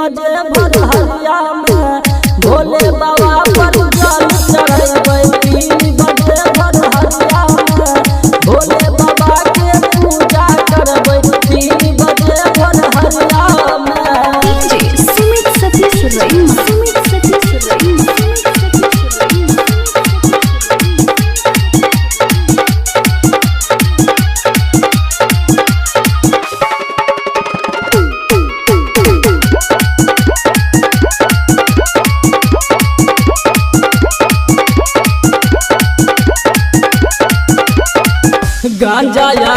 बजे भरहरिया में भोले बाबा पर जल चढ़ेबै। 3 बजे भरहरिया में भोले बाबा के पूजा करबै। 3 बजे भरहरिया में डीजे सुमित सतीश रईमा, सुमित सतीश रईमा। गांजा या